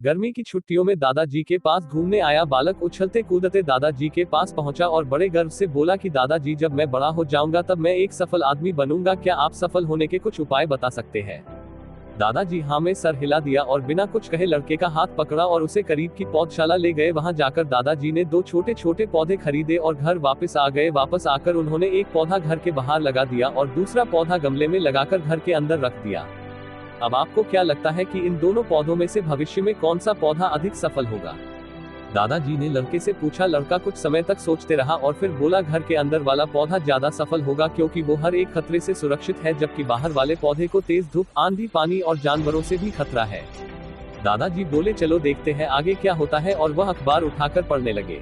गर्मी की छुट्टियों में दादाजी के पास घूमने आया बालक उछलते कूदते दादाजी के पास पहुंचा और बड़े गर्व से बोला कि दादाजी, जब मैं बड़ा हो जाऊंगा तब मैं एक सफल आदमी बनूंगा। क्या आप सफल होने के कुछ उपाय बता सकते हैं? दादाजी हाँ में सर हिला दिया और बिना कुछ कहे लड़के का हाथ पकड़ा और उसे करीब की पौधशाला ले गए। वहां जाकर दादाजी ने 2 छोटे छोटे पौधे खरीदे और घर वापस आ गए। वापस आकर उन्होंने एक पौधा घर के बाहर लगा दिया और दूसरा पौधा गमले में लगाकर घर के अंदर रख दिया। अब आपको क्या लगता है कि इन दोनों पौधों में से भविष्य में कौन सा पौधा अधिक सफल होगा? दादाजी ने लड़के से पूछा। लड़का कुछ समय तक सोचते रहा और फिर बोला, घर के अंदर वाला पौधा ज्यादा सफल होगा, क्योंकि वो हर एक खतरे से सुरक्षित है, जबकि बाहर वाले पौधे को तेज धूप, आंधी, पानी और जानवरों से भी खतरा है। दादाजी बोले, चलो देखते हैं आगे क्या होता है, और वह अखबार उठाकर पढ़ने लगे।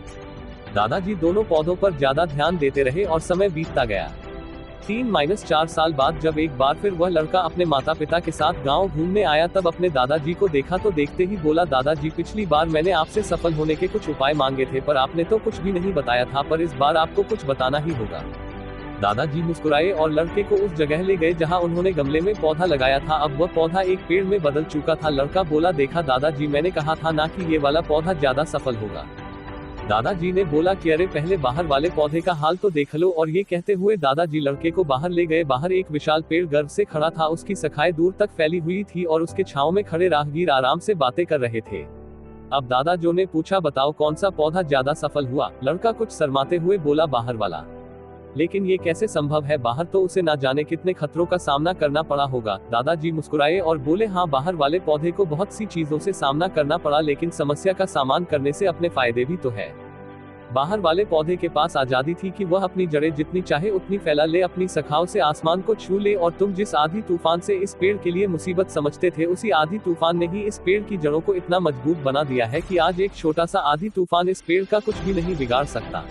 दादाजी दोनों पौधों पर ज्यादा ध्यान देते रहे और समय बीतता गया। 3-4 साल बाद जब एक बार फिर वह लड़का अपने माता पिता के साथ गांव घूमने आया, तब अपने दादाजी को देखा तो देखते ही बोला, दादाजी, पिछली बार मैंने आपसे सफल होने के कुछ उपाय मांगे थे, पर आपने तो कुछ भी नहीं बताया था, पर इस बार आपको कुछ बताना ही होगा। दादाजी मुस्कुराए और लड़के को उस जगह ले गए जहां उन्होंने गमले में पौधा लगाया था। अब वह पौधा एक पेड़ में बदल चुका था। लड़का बोला, देखा दादाजी, मैंने कहा था ना कि ये वाला पौधा ज्यादा सफल होगा। दादाजी ने बोला कि अरे पहले बाहर वाले पौधे का हाल तो देख लो, और ये कहते हुए दादाजी लड़के को बाहर ले गए। बाहर एक विशाल पेड़ गर्व से खड़ा था, उसकी शाखाएं दूर तक फैली हुई थी और उसके छांव में खड़े राहगीर आराम से बातें कर रहे थे। अब दादाजी ने पूछा, बताओ कौन सा पौधा ज्यादा सफल हुआ? लड़का कुछ शर्माते हुए बोला, बाहर वाला। लेकिन ये कैसे संभव है? बाहर तो उसे ना जाने कितने खतरों का सामना करना पड़ा होगा। दादाजी मुस्कुराए और बोले, हाँ, बाहर वाले पौधे को बहुत सी चीजों से सामना करना पड़ा, लेकिन समस्या का सामना करने से अपने फायदे भी तो है। बाहर वाले पौधे के पास आजादी थी कि वह अपनी जड़ें जितनी चाहे उतनी फैला ले, अपनी शाखाओं से आसमान को छू ले, और तुम जिस आधी तूफान से इस पेड़ के लिए मुसीबत समझते थे, उसी आधी तूफान ने ही इस पेड़ की जड़ों को इतना मजबूत बना दिया है कि आज एक छोटा सा आधी तूफान इस पेड़ का कुछ भी नहीं बिगाड़ सकता।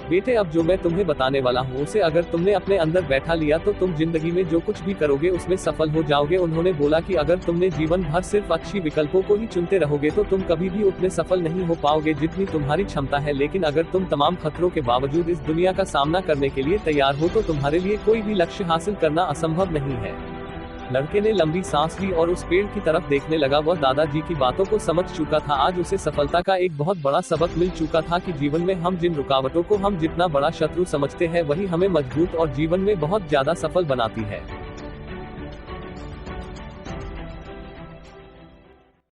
बेटे, अब जो मैं तुम्हें बताने वाला हूँ उसे अगर तुमने अपने अंदर बैठा लिया तो तुम जिंदगी में जो कुछ भी करोगे उसमें सफल हो जाओगे। उन्होंने बोला कि अगर तुमने जीवन भर सिर्फ अच्छी विकल्पों को ही चुनते रहोगे तो तुम कभी भी उतने सफल नहीं हो पाओगे जितनी तुम्हारी क्षमता है, लेकिन अगर तुम तमाम खतरों के बावजूद इस दुनिया का सामना करने के लिए तैयार हो तो तुम्हारे लिए कोई भी लक्ष्य हासिल करना असंभव नहीं है। लड़के ने लंबी सांस ली और उस पेड़ की तरफ देखने लगा। वह दादाजी की बातों को समझ चुका था। आज उसे सफलता का एक बहुत बड़ा सबक मिल चुका था कि जीवन में हम जिन रुकावटों को हम जितना बड़ा शत्रु समझते हैं वही हमें मजबूत और जीवन में बहुत ज्यादा सफल बनाती है।